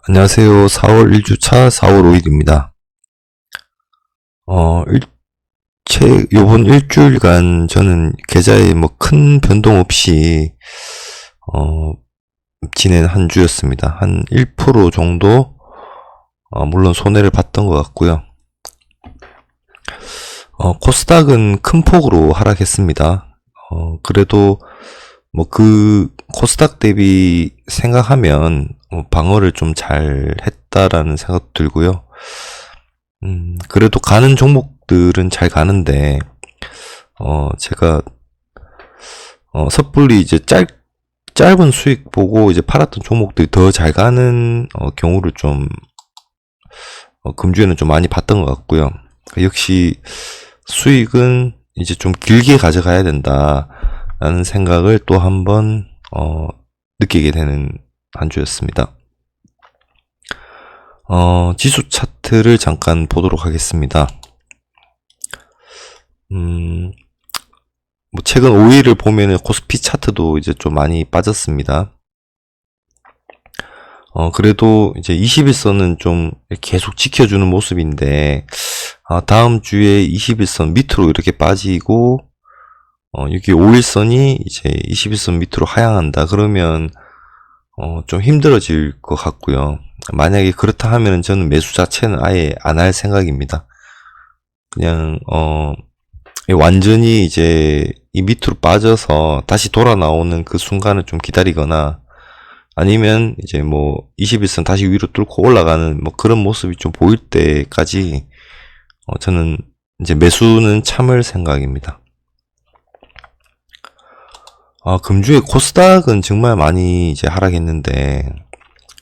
안녕하세요. 4월 1주차 4월 5일입니다. 요번 일주일간 저는 계좌에 뭐 큰 변동 없이, 어, 지낸 한 주였습니다. 한 1% 정도, 물론 손해를 봤던 것 같고요. 코스닥은 큰 폭으로 하락했습니다. 그래도 뭐 코스닥 대비 생각하면 방어를 좀 잘 했다라는 생각도 들고요. 그래도 가는 종목들은 잘 가는데, 제가, 섣불리 이제 짧은 수익 보고 이제 팔았던 종목들이 더 잘 가는, 경우를 좀, 금주에는 좀 많이 봤던 것 같고요. 역시 수익은 이제 좀 길게 가져가야 된다라는 생각을 또 한번, 느끼게 되는 한 주였습니다. 지수 차트를 잠깐 보도록 하겠습니다. 뭐 최근 5일을 보면은 코스피 차트도 이제 좀 많이 빠졌습니다. 그래도 이제 21선은 좀 계속 지켜주는 모습인데, 다음 주에 21선 밑으로 이렇게 빠지고, 여기 5일선이 이제 21선 밑으로 하향한다. 그러면, 좀 힘들어질 것 같고요. 만약에 그렇다 하면 저는 매수 자체는 아예 안 할 생각입니다. 그냥, 완전히 이제 이 밑으로 빠져서 다시 돌아 나오는 그 순간을 좀 기다리거나, 아니면 이제 뭐 21선 다시 위로 뚫고 올라가는 뭐 그런 모습이 좀 보일 때까지, 저는 이제 매수는 참을 생각입니다. 금주에 코스닥은 정말 많이 이제 하락했는데,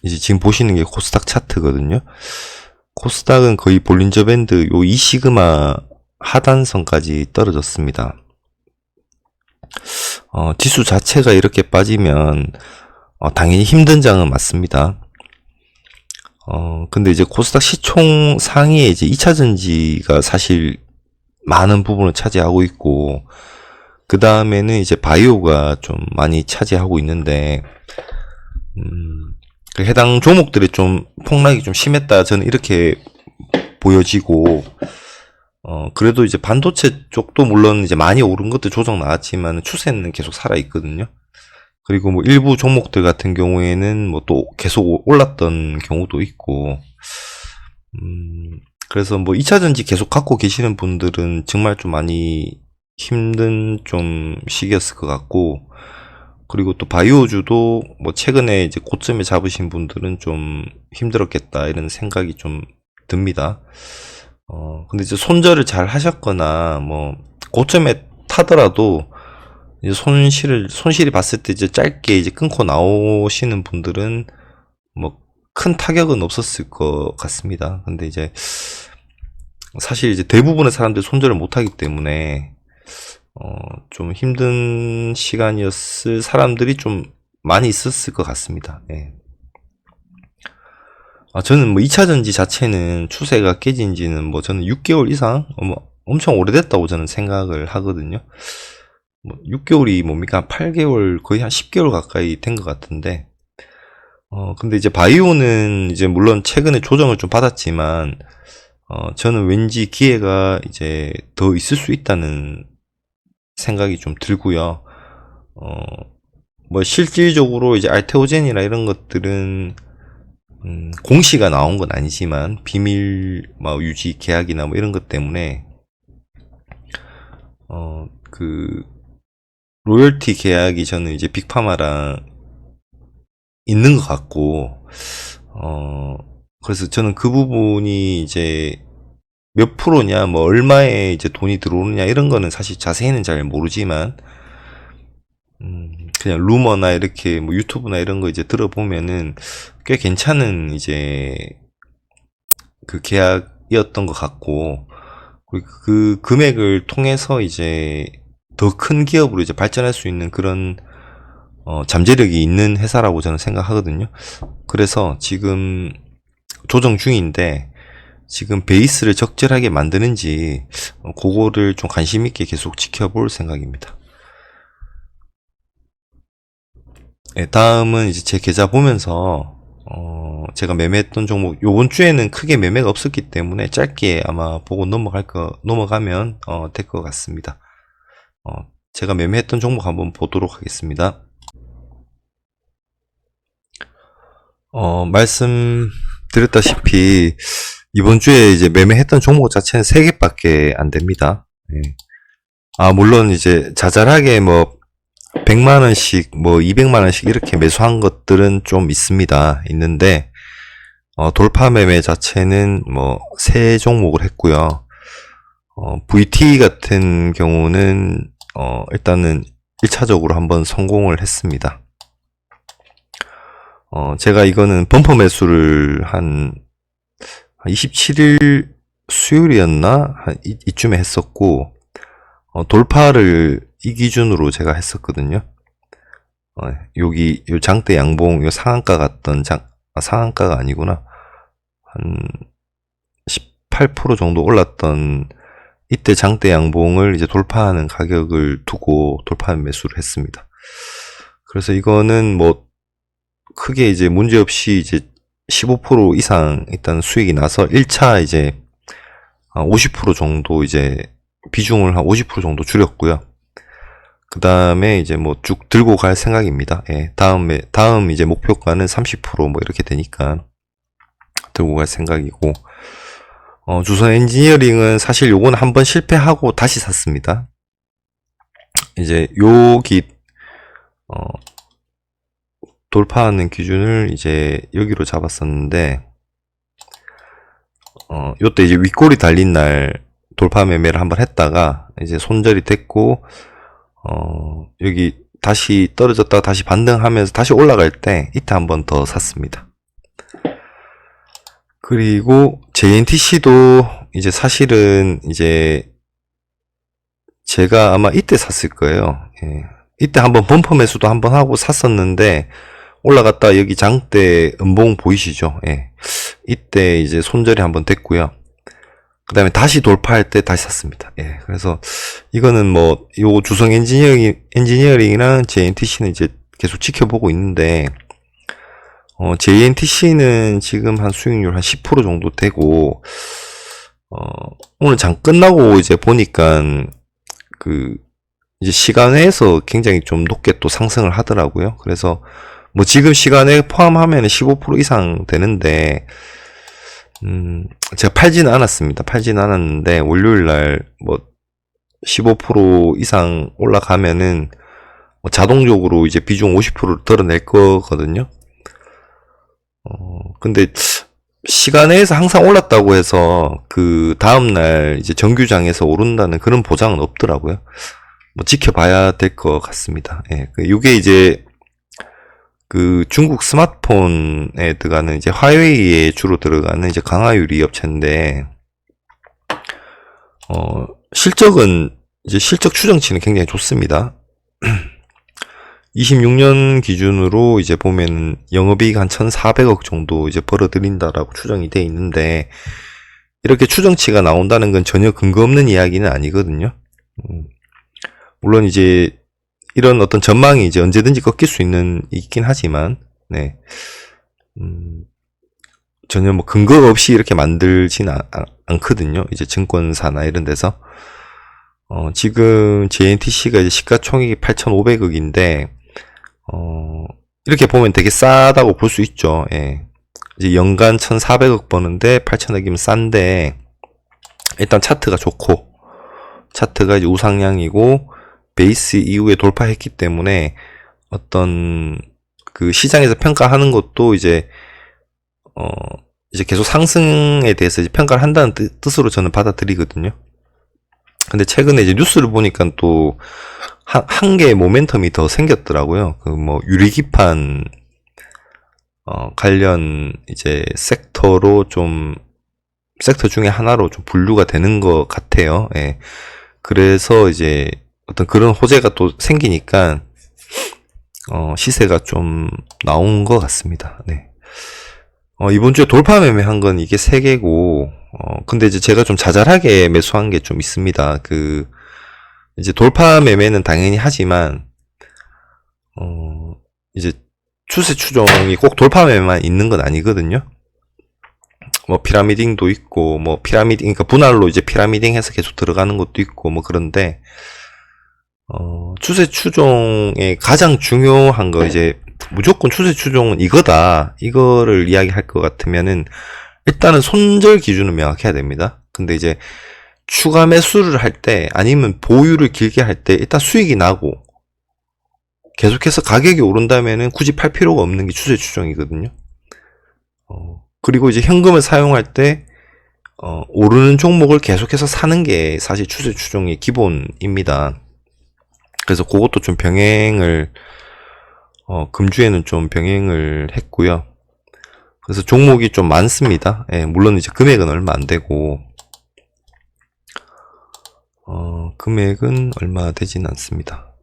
이제 지금 보시는 게 코스닥 차트거든요. 코스닥은 거의 볼린저 밴드 요 2시그마 하단선까지 떨어졌습니다. 지수 자체가 이렇게 빠지면, 당연히 힘든 장은 맞습니다. 근데 이제 코스닥 시총 상위에 이제 2차전지가 사실 많은 부분을 차지하고 있고, 그 다음에는 이제 바이오가 좀 많이 차지하고 있는데, 그 해당 종목들이 좀 폭락이 좀 심했다. 저는 이렇게 보여지고, 그래도 이제 반도체 쪽도 물론 이제 많이 오른 것도 조정 나왔지만 추세는 계속 살아있거든요. 그리고 뭐 일부 종목들 같은 경우에는 뭐 또 계속 올랐던 경우도 있고, 그래서 뭐 2차전지 계속 갖고 계시는 분들은 정말 좀 많이 힘든 좀 시기였을 것 같고, 그리고 또 바이오주도 뭐 최근에 이제 고점에 잡으신 분들은 좀 힘들었겠다 이런 생각이 좀 듭니다. 근데 이제 손절을 잘 하셨거나 뭐 고점에 타더라도 이제 손실이 봤을 때 이제 짧게 이제 끊고 나오시는 분들은 뭐 큰 타격은 없었을 것 같습니다. 근데 이제 사실 이제 대부분의 사람들이 손절을 못 하기 때문에 좀 힘든 시간이었을 사람들이 좀 많이 있었을 것 같습니다. 예. 저는 뭐 2차전지 자체는 추세가 깨진 지는 뭐 저는 6개월 이상, 뭐 엄청 오래됐다고 저는 생각을 하거든요. 뭐 6개월이 뭡니까? 한 8개월, 거의 한 10개월 가까이 된 것 같은데, 근데 이제 바이오는 이제 물론 최근에 조정을 좀 받았지만, 저는 왠지 기회가 이제 더 있을 수 있다는 생각이 좀 들고요. 뭐 실질적으로 이제 알테오젠이나 이런 것들은 공시가 나온 건 아니지만 비밀 뭐 유지 계약이나 뭐 이런 것 때문에 그 로열티 계약이 저는 이제 빅파마랑 있는 것 같고, 그래서 저는 그 부분이 이제 몇 프로냐, 뭐 얼마에 이제 돈이 들어오느냐 이런 거는 사실 자세히는 잘 모르지만, 그냥 루머나 이렇게 뭐 유튜브나 이런 거 이제 들어보면은 꽤 괜찮은 이제 그 계약이었던 것 같고, 그리고 그 금액을 통해서 이제 더 큰 기업으로 이제 발전할 수 있는 그런 잠재력이 있는 회사라고 저는 생각하거든요. 그래서 지금 조정 중인데 지금 베이스를 적절하게 만드는지 그거를 좀 관심 있게 계속 지켜볼 생각입니다. 네, 다음은 이제 제 계좌 보면서 제가 매매했던 종목, 요번 주에는 크게 매매가 없었기 때문에 짧게 아마 보고 넘어가면, 될 것 같습니다. 제가 매매했던 종목 한번 보도록 하겠습니다. 말씀드렸다시피, 이번 주에 이제 매매했던 종목 자체는 3개밖에 안 됩니다. 예. 물론 이제 자잘하게 뭐, 100만원씩, 뭐, 200만원씩 이렇게 매수한 것들은 좀 있는데, 돌파 매매 자체는 뭐, 3종목을 했고요. VT 같은 경우는, 일단은 1차적으로 한번 성공을 했습니다. 제가 이거는 범퍼 매수를 한 27일 수요일이었나? 이쯤에 했었고, 돌파를 이 기준으로 제가 했었거든요. 요 장대 양봉, 요 상한가 갔던 상한가가 아니구나. 한 18% 정도 올랐던 이때 장대 양봉을 이제 돌파하는 가격을 두고 돌파 매수를 했습니다. 그래서 이거는 뭐 크게 이제 문제없이 이제 15% 이상 일단 수익이 나서 1차 이제 50% 정도 이제 비중을 한 50% 정도 줄였고요. 그 다음에 이제 뭐 쭉 들고 갈 생각입니다. 예, 다음 이제 목표가는 30% 이렇게 되니까 들고 갈 생각이고, 주선 엔지니어링은 사실 요건 한번 실패하고 다시 샀습니다. 이제 돌파하는 기준을 이제 여기로 잡았었는데, 요때 이제 윗골이 달린 날 돌파 매매를 한번 했다가 이제 손절이 됐고, 여기 다시 떨어졌다가 다시 반등하면서 다시 올라갈 때 이때 한 번 더 샀습니다. 그리고 JNTC도 이제 사실은 이제 제가 아마 이때 샀을 거예요. 예. 이때 한번 범퍼 매수도 한번 하고 샀었는데 올라갔다 여기 장대 음봉 보이시죠? 예. 이때 이제 손절이 한번 됐고요. 그 다음에 다시 돌파할 때 다시 샀습니다. 예. 그래서 이거는 뭐 요 주성 엔지니어링이랑 JNTC는 이제 계속 지켜보고 있는데, JNTC는 지금 한 수익률 한 10% 정도 되고, 오늘 장 끝나고 이제 보니까 이제 시간에서 굉장히 좀 높게 또 상승을 하더라고요. 그래서 뭐 지금 시간에 포함하면 15% 이상 되는데, 제가 팔지는 않았는데, 월요일 날 뭐 15% 이상 올라가면은 뭐 자동적으로 이제 비중 50%를 덜어낼 거거든요. 근데 시간에서 항상 올랐다고 해서 그 다음날 이제 정규장에서 오른다는 그런 보장은 없더라고요. 뭐 지켜봐야 될 것 같습니다. 예. 요게 이제 그 중국 스마트폰에 들어가는 이제 화웨이에 주로 들어가는 이제 강화유리 업체인데, 실적은 이제 실적 추정치는 굉장히 좋습니다. 26년 기준으로 이제 보면 영업이익 한 1,400억 정도 이제 벌어들인다라고 추정이 돼 있는데, 이렇게 추정치가 나온다는 건 전혀 근거 없는 이야기는 아니거든요. 물론 이제 이런 어떤 전망이 이제 언제든지 꺾일 수 있긴 하지만, 네. 전혀 뭐 근거 없이 이렇게 만들지는 않거든요. 이제 증권사나 이런 데서. 지금 JNTC가 이제 시가총액이 8,500억인데, 이렇게 보면 되게 싸다고 볼 수 있죠. 예. 이제 연간 1,400억 버는데 8,000억이면 싼데, 일단 차트가 좋고, 차트가 이제 우상향이고, 베이스 이후에 돌파했기 때문에 어떤 그 시장에서 평가하는 것도 이제 계속 상승에 대해서 이제 평가를 한다는 뜻으로 저는 받아들이거든요. 근데 최근에 이제 뉴스를 보니까 또 한 개의 모멘텀이 더 생겼더라고요. 그 뭐 유리기판 관련 이제 섹터 중에 하나로 좀 분류가 되는 것 같아요. 예. 그래서 이제 어떤 그런 호재가 또 생기니까 시세가 좀 나온 것 같습니다. 네. 이번 주에 돌파 매매한 건 이게 3개고, 근데 이제 제가 좀 자잘하게 매수한 게 좀 있습니다. 이제 돌파 매매는 당연히 하지만, 이제 추세 추종이 꼭 돌파매만 있는 건 아니거든요. 뭐 피라미딩도 있고 뭐 피라미딩, 그러니까 분할로 이제 피라미딩해서 계속 들어가는 것도 있고 뭐 그런데 추세 추종의 가장 중요한 거, 이제 무조건 추세 추종은 이거다, 이거를 이야기할 것 같으면은 일단은 손절 기준은 명확해야 됩니다. 근데 이제 추가 매수를 할 때 아니면 보유를 길게 할 때 일단 수익이 나고 계속해서 가격이 오른다면은 굳이 팔 필요가 없는 게 추세 추종이거든요. 그리고 이제 현금을 사용할 때 오르는 종목을 계속해서 사는 게 사실 추세 추종의 기본입니다. 그래서 그것도 좀 병행을 금주에는 좀 병행을 했고요. 그래서 종목이 좀 많습니다. 예, 물론 이제 금액은 얼마 안 되고 금액은 얼마 되진 않습니다.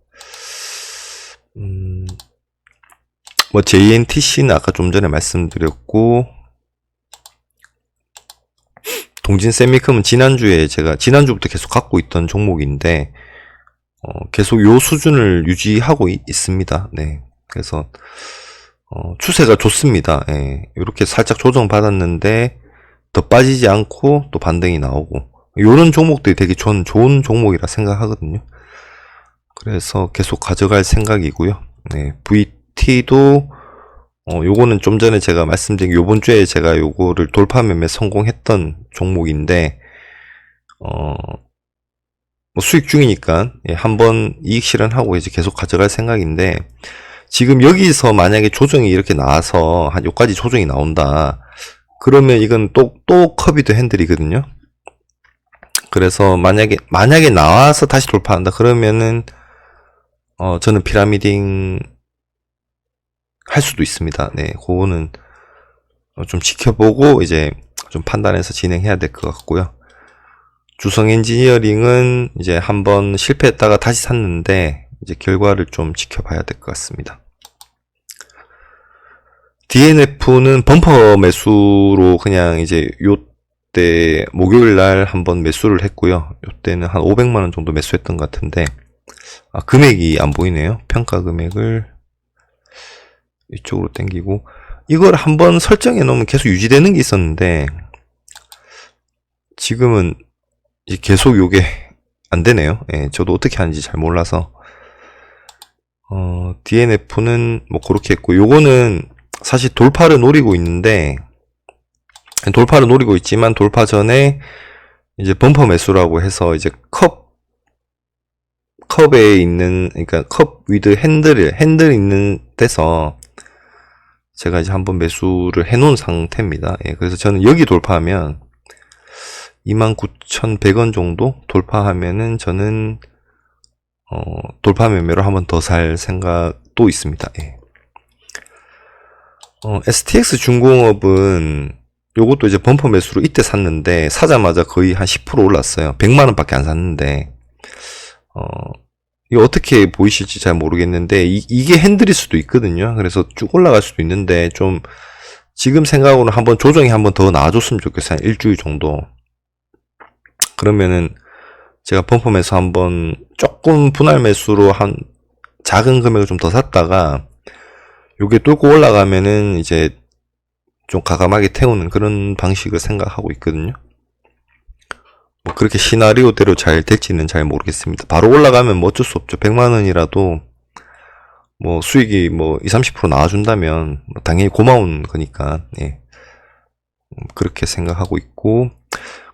뭐 JNTC는 아까 좀 전에 말씀드렸고, 동진세미컴은 지난주부터 계속 갖고 있던 종목인데 계속 요 수준을 유지하고 있습니다. 네, 그래서 추세가 좋습니다. 예, 이렇게 살짝 조정 받았는데 더 빠지지 않고 또 반등이 나오고, 요런 종목들이 되게 좋은 종목이라 생각하거든요. 그래서 계속 가져갈 생각이고요. 네, VT도 요거는 좀 전에 제가 말씀드린, 요번 주에 제가 요거를 돌파 매매 성공했던 종목인데 뭐 수익 중이니까 한번 이익 실현하고 이제 계속 가져갈 생각인데, 지금 여기서 만약에 조정이 이렇게 나와서 한 요까지 조정이 나온다 그러면 이건 또 커비드 핸들이거든요. 그래서 만약에 나와서 다시 돌파한다 그러면은 저는 피라미딩 할 수도 있습니다. 네, 그거는 좀 지켜보고 이제 좀 판단해서 진행해야 될 것 같고요. 주성 엔지니어링은 이제 한번 실패했다가 다시 샀는데 이제 결과를 좀 지켜봐야 될 것 같습니다. DNF는 범퍼 매수로 그냥 이제 요때 목요일 날 한번 매수를 했고요. 요때는 한 500만원 정도 매수했던 것 같은데, 금액이 안 보이네요. 평가 금액을 이쪽으로 당기고, 이걸 한번 설정해 놓으면 계속 유지되는 게 있었는데 지금은 이제 계속 요게 안 되네요. 예, 저도 어떻게 하는지 잘 몰라서. DNF는 뭐 그렇게 했고, 요거는 사실 돌파를 노리고 있는데, 돌파를 노리고 있지만 돌파 전에 이제 범퍼 매수라고 해서 이제 컵에 있는, 그러니까 컵 위드 핸들 있는 데서 제가 이제 한번 매수를 해 놓은 상태입니다. 예, 그래서 저는 여기 돌파하면 29,100원 정도 돌파하면은 저는 돌파 매매로 한번 더 살 생각도 있습니다. 예. STX 중공업은 요것도 이제 범퍼 매수로 이때 샀는데 사자마자 거의 한 10% 올랐어요. 100만원 밖에 안 샀는데 이거 어떻게 보이실지 잘 모르겠는데 이게 핸들일 수도 있거든요. 그래서 쭉 올라갈 수도 있는데 좀 지금 생각으로는 한번 조정이 한번 더 나와줬으면 좋겠어요. 한 일주일 정도. 그러면은 제가 범퍼 매수 한번 조금 분할 매수로 한 작은 금액을 좀 더 샀다가 요게 뚫고 올라가면은 이제 좀 과감하게 태우는 그런 방식을 생각하고 있거든요. 뭐 그렇게 시나리오대로 잘 될지는 잘 모르겠습니다. 바로 올라가면 뭐 어쩔 수 없죠. 100만원이라도 뭐 수익이 뭐 20, 30% 나와준다면 뭐 당연히 고마운 거니까, 예. 그렇게 생각하고 있고,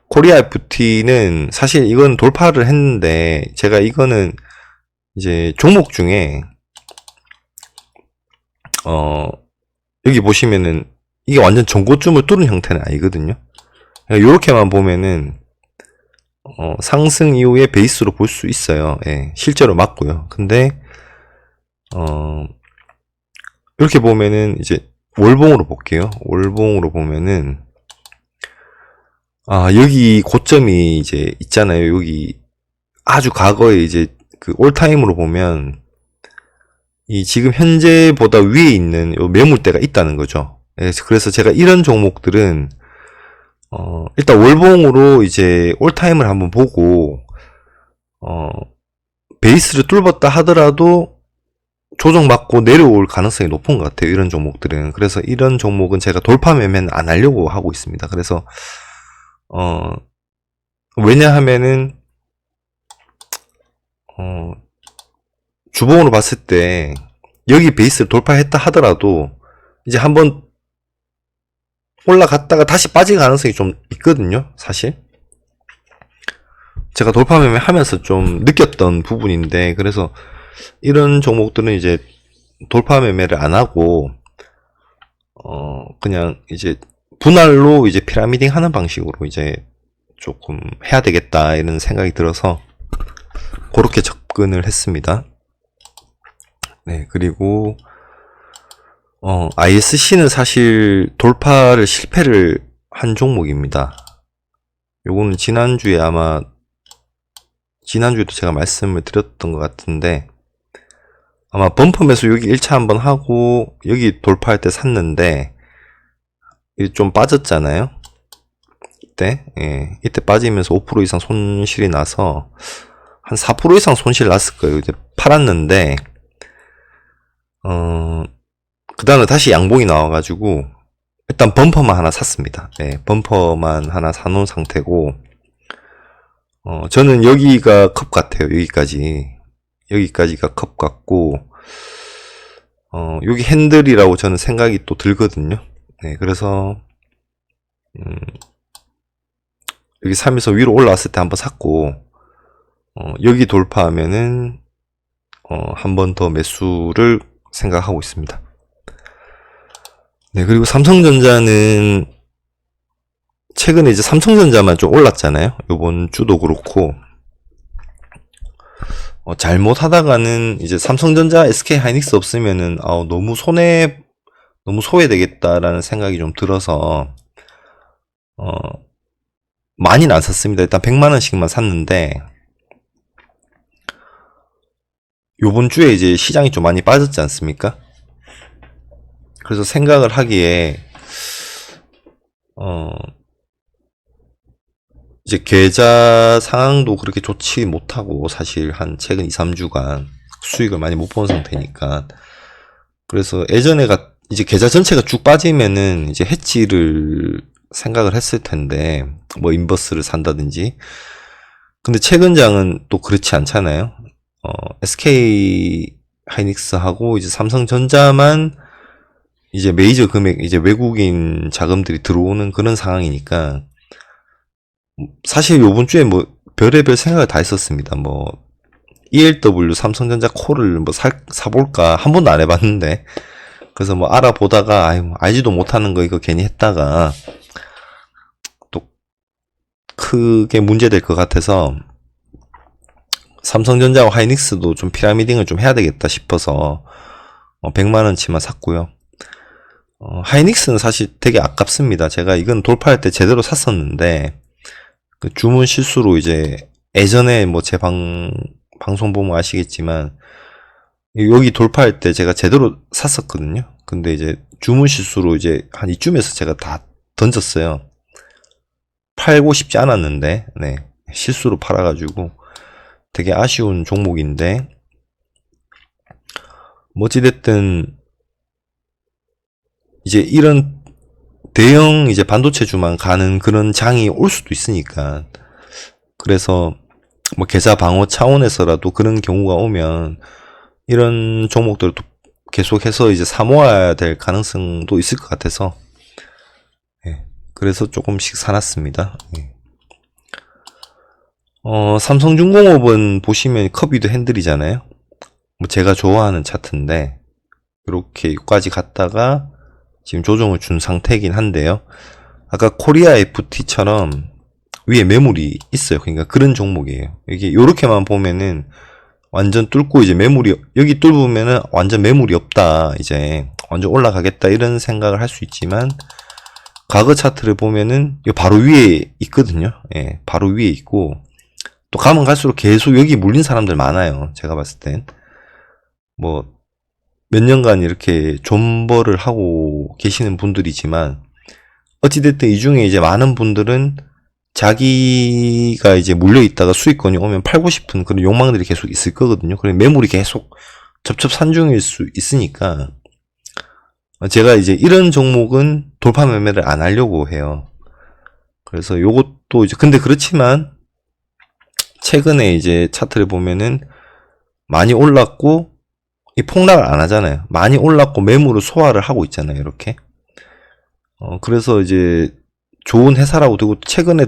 코리아 FT는 사실 이건 돌파를 했는데 제가 이거는 이제 종목 중에 여기 보시면은 이게 완전 전고점을 뚫은 형태는 아니거든요. 이렇게만 보면은 상승 이후에 베이스로 볼 수 있어요. 예, 실제로 맞고요. 근데 이렇게 보면은 이제 월봉으로 볼게요. 월봉으로 보면은 여기 고점이 이제 있잖아요. 여기 아주 과거에 이제 그 올타임으로 보면 이 지금 현재보다 위에 있는 요 매물대가 있다는 거죠. 그래서 제가 이런 종목들은 일단 월봉으로 이제 올타임을 한번 보고 베이스를 뚫었다 하더라도 조정받고 내려올 가능성이 높은 것 같아요. 이런 종목들은. 그래서 이런 종목은 제가 돌파 매매는 안 하려고 하고 있습니다. 그래서 왜냐하면은 주봉으로 봤을 때 여기 베이스를 돌파했다 하더라도 이제 한번 올라갔다가 다시 빠질 가능성이 좀 있거든요. 사실 제가 돌파 매매 하면서 좀 느꼈던 부분인데, 그래서 이런 종목들은 이제 돌파 매매를 안 하고 그냥 이제 분할로 이제 피라미딩 하는 방식으로 이제 조금 해야 되겠다 이런 생각이 들어서 그렇게 접근을 했습니다. 네, 그리고 ISC는 사실 돌파를 실패를 한 종목입니다. 요거는 지난주에도 제가 말씀을 드렸던 것 같은데, 아마 범퍼 매수 여기 1차 한번 하고 여기 돌파할 때 샀는데 이게 좀 빠졌잖아요. 이때 빠지면서 5% 이상 손실이 나서 한 4% 이상 손실 났을 거예요. 이제 팔았는데 그 다음에 다시 양봉이 나와가지고 일단 범퍼만 하나 샀습니다. 범퍼만 하나 사놓은 상태고, 저는 여기가 컵 같아요. 여기까지가 컵 같고, 여기 핸들이라고 저는 생각이 또 들거든요. 그래서 여기 사면서 위로 올라왔을 때 한번 샀고, 여기 돌파하면은 한 번 더 매수를 생각하고 있습니다. 네, 그리고 삼성전자는 최근에 이제 삼성전자만 좀 올랐잖아요. 요번 주도 그렇고, 잘못하다가는 이제 삼성전자, SK하이닉스 없으면은 너무 소외되겠다라는 생각이 좀 들어서 많이는 안 샀습니다. 일단 100만원씩만 샀는데, 요번 주에 이제 시장이 좀 많이 빠졌지 않습니까? 그래서 생각을 하기에 이제 계좌 상황도 그렇게 좋지 못하고, 사실 한 최근 2, 3주간 수익을 많이 못 본 상태니까, 그래서 이제 계좌 전체가 쭉 빠지면은 이제 해지를 생각을 했을 텐데, 뭐 인버스를 산다든지. 근데 최근 장은 또 그렇지 않잖아요. SK 하이닉스하고 이제 삼성전자만 이제 메이저 금액, 이제 외국인 자금들이 들어오는 그런 상황이니까, 사실 요번 주에 뭐 별의별 생각을 다 했었습니다. 뭐 ELW 삼성전자 콜을 뭐 사볼까 한 번도 안 해봤는데, 그래서 뭐 알아보다가 알지도 못하는 거 이거 괜히 했다가 또 크게 문제될 것 같아서 삼성전자와 하이닉스도 좀 피라미딩을 좀 해야 되겠다 싶어서 100만원치만 샀고요. 하이닉스는 사실 되게 아깝습니다. 제가 이건 돌파할 때 제대로 샀었는데, 그 주문 실수로 이제 예전에 뭐 제 방송 보면 아시겠지만 여기 돌파할 때 제가 제대로 샀었거든요. 근데 이제 주문 실수로 이제 한 이쯤에서 제가 다 던졌어요. 팔고 싶지 않았는데, 실수로 팔아가지고 되게 아쉬운 종목인데, 뭐 어찌됐든 이제 이런 대형 이제 반도체주만 가는 그런 장이 올 수도 있으니까, 그래서 뭐 계좌 방어 차원에서라도 그런 경우가 오면 이런 종목들도 계속해서 이제 사모아야 될 가능성도 있을 것 같아서, 그래서 조금씩 사놨습니다. 삼성중공업은 보시면 컵이도 핸들이잖아요. 뭐 제가 좋아하는 차트인데 이렇게 여기까지 갔다가 지금 조정을 준 상태이긴 한데요. 아까 코리아 FT처럼 위에 매물이 있어요. 그러니까 그런 종목이에요. 이게 요렇게만 보면은 완전 뚫고 이제 매물이, 여기 뚫으면은 완전 매물이 없다, 이제 완전 올라가겠다 이런 생각을 할 수 있지만, 과거 차트를 보면은 바로 위에 있거든요. 바로 위에 있고, 또 가면 갈수록 계속 여기 물린 사람들 많아요. 제가 봤을 땐 뭐 몇 년간 이렇게 존버를 하고 계시는 분들이지만, 어찌됐든 이 중에 이제 많은 분들은 자기가 이제 물려 있다가 수익권이 오면 팔고 싶은 그런 욕망들이 계속 있을 거거든요. 그래서 매물이 계속 첩첩산중일 수 있으니까 제가 이제 이런 종목은 돌파 매매를 안 하려고 해요. 그래서 요것도 이제 근데 그렇지만 최근에 이제 차트를 보면은 많이 올랐고 이 폭락을 안 하잖아요. 많이 올랐고 매물을 소화를 하고 있잖아요. 이렇게. 그래서 이제 좋은 회사라고 되고 최근에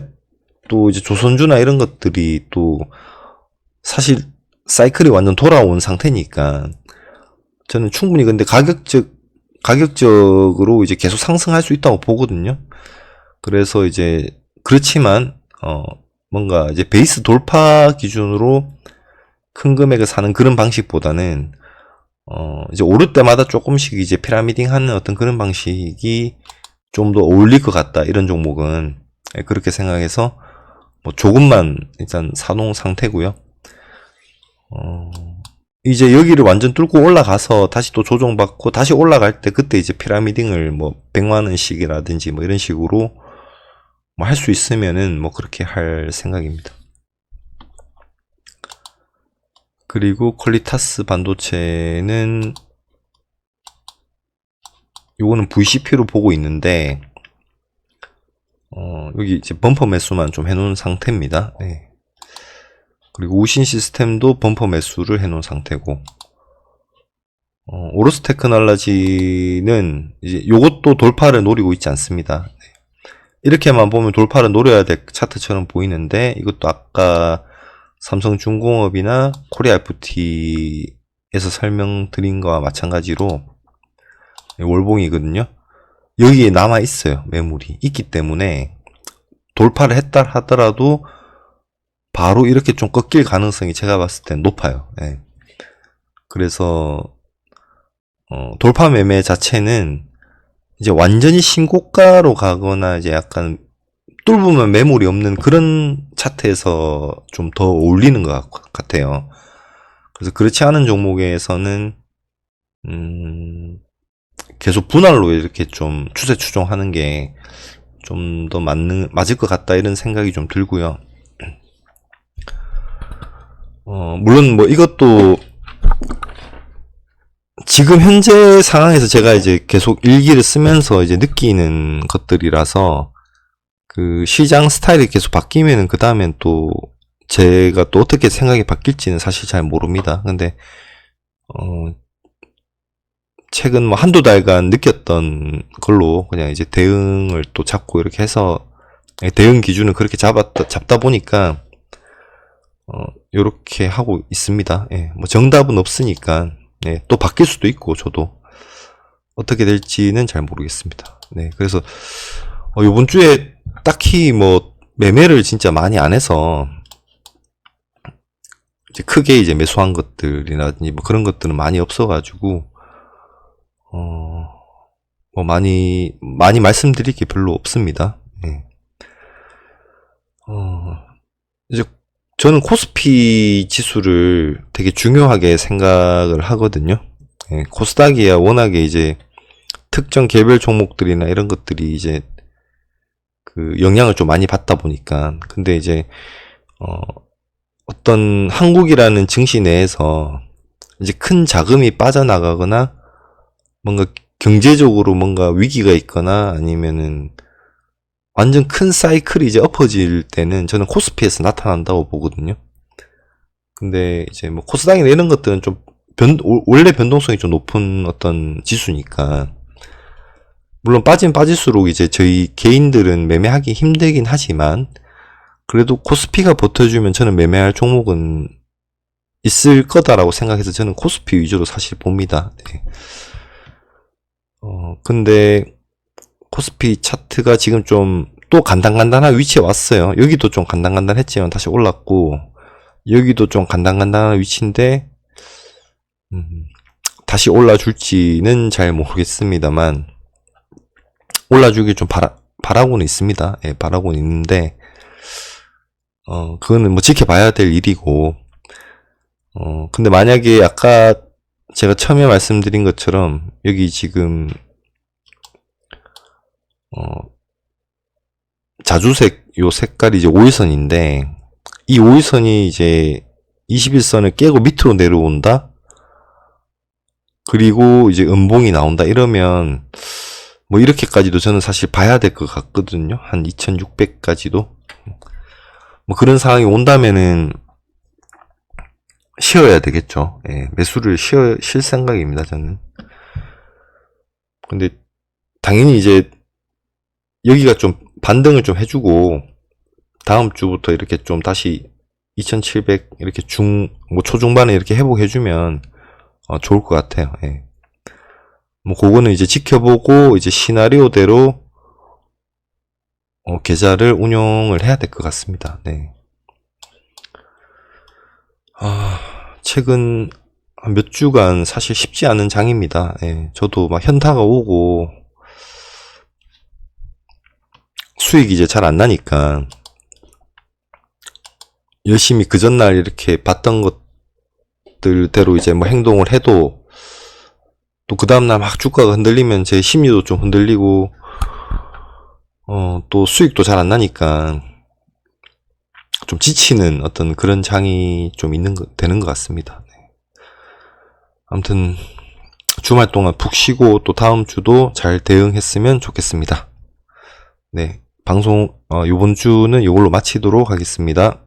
또 이제 조선주나 이런 것들이 또 사실 사이클이 완전 돌아온 상태니까 저는 충분히 근데 가격적으로 이제 계속 상승할 수 있다고 보거든요. 그래서 이제 그렇지만 뭔가 이제 베이스 돌파 기준으로 큰 금액을 사는 그런 방식보다는 이제 오를 때마다 조금씩 이제 피라미딩 하는 어떤 그런 방식이 좀 더 어울릴 것 같다. 이런 종목은 그렇게 생각해서 뭐 조금만 일단 사놓은 상태고요. 이제 여기를 완전 뚫고 올라가서 다시 또 조정받고 다시 올라갈 때 그때 이제 피라미딩을 뭐 100만원씩이라든지 뭐 이런 식으로 뭐 할 수 있으면은 뭐 그렇게 할 생각입니다. 그리고 퀄리타스 반도체는 요거는 VCP로 보고 있는데 여기 이제 범퍼 매수만 좀 해놓은 상태입니다. 네. 그리고 우신 시스템도 범퍼 매수를 해놓은 상태고 오로스 테크놀로지는 이제 요것도 돌파를 노리고 있지 않습니다. 네. 이렇게만 보면 돌파를 노려야 될 차트처럼 보이는데 이것도 아까 삼성중공업이나 코리아 FT에서 설명드린 거와 마찬가지로 월봉이거든요. 여기에 남아 있어요. 매물이 있기 때문에 돌파를 했다 하더라도 바로 이렇게 좀 꺾일 가능성이 제가 봤을 땐 높아요. 네. 그래서 돌파 매매 자체는 이제 완전히 신고가로 가거나 이제 약간 뚫으면 매물이 없는 그런 차트에서 좀 더 어울리는 것 같아요. 그래서 그렇지 않은 종목에서는 계속 분할로 이렇게 좀 추세 추종하는 게 좀 더 맞을 것 같다 이런 생각이 좀 들고요. 물론 뭐 이것도 지금 현재 상황에서 제가 이제 계속 일기를 쓰면서 이제 느끼는 것들이라서 그 시장 스타일이 계속 바뀌면은 그 다음엔 또 제가 또 어떻게 생각이 바뀔지는 사실 잘 모릅니다. 근데 최근 뭐 한두 달간 느꼈던 걸로 그냥 이제 대응을 또 잡고 이렇게 해서 대응 기준을 그렇게 잡다 보니까 요렇게 하고 있습니다. 예, 뭐 정답은 없으니까 예, 또 바뀔 수도 있고 저도 어떻게 될지는 잘 모르겠습니다. 네, 그래서 요번 주에 딱히 뭐 매매를 진짜 많이 안 해서 이제 크게 이제 매수한 것들이라든지 뭐 그런 것들은 많이 없어가지고 뭐 많이 말씀드릴 게 별로 없습니다. 네. 이제 저는 코스피 지수를 되게 중요하게 생각을 하거든요. 네, 코스닥이야 워낙에 이제 특정 개별 종목들이나 이런 것들이 이제 그 영향을 좀 많이 받다 보니까 근데 이제 어떤 한국이라는 증시 내에서 이제 큰 자금이 빠져나가거나 뭔가 경제적으로 뭔가 위기가 있거나 아니면은 완전 큰 사이클이 이제 엎어질 때는 저는 코스피에서 나타난다고 보거든요. 근데 이제 뭐 코스닥이나 이런 것들은 좀 원래 변동성이 좀 높은 어떤 지수니까 물론 빠지면 빠질수록 이제 저희 개인들은 매매하기 힘들긴 하지만 그래도 코스피가 버텨주면 저는 매매할 종목은 있을 거다라고 생각해서 저는 코스피 위주로 사실 봅니다. 네. 근데 코스피 차트가 지금 좀 또 간단간단한 위치에 왔어요. 여기도 좀 간단간단했지만 다시 올랐고 여기도 좀 간단간단한 위치인데 다시 올라줄지는 잘 모르겠습니다만 올라주길 좀 바라고는 있습니다. 예, 바라고는 있는데 그거는 뭐 지켜봐야 될 일이고 근데 만약에 아까 제가 처음에 말씀드린 것처럼 여기 지금 자주색 요 색깔이 이제 5일선인데 이 5일선이 이제 21선을 깨고 밑으로 내려온다? 그리고 이제 음봉이 나온다 이러면 뭐 이렇게까지도 저는 사실 봐야 될 것 같거든요. 한 2600까지도. 뭐 그런 상황이 온다면은 쉬어야 되겠죠. 예, 매수를 쉴 생각입니다, 저는. 근데 당연히 이제 여기가 좀 반등을 좀 해주고 다음 주부터 이렇게 좀 다시 2700 이렇게 뭐 초중반에 이렇게 회복해주면 좋을 것 같아요. 예. 뭐 그거는 이제 지켜보고 이제 시나리오대로 계좌를 운용을 해야 될 것 같습니다. 네. 최근 몇 주간 사실 쉽지 않은 장입니다. 예. 저도 막 현타가 오고 수익이 이제 잘 안 나니까 열심히 그 전날 이렇게 봤던 것들대로 이제 뭐 행동을 해도 또 그 다음날 막 주가가 흔들리면 제 심리도 좀 흔들리고 또 수익도 잘 안 나니까 좀 지치는 어떤 그런 장이 좀 되는 것 같습니다. 네. 아무튼 주말 동안 푹 쉬고 또 다음 주도 잘 대응했으면 좋겠습니다. 네. 방송 요번 주는 이걸로 마치도록 하겠습니다.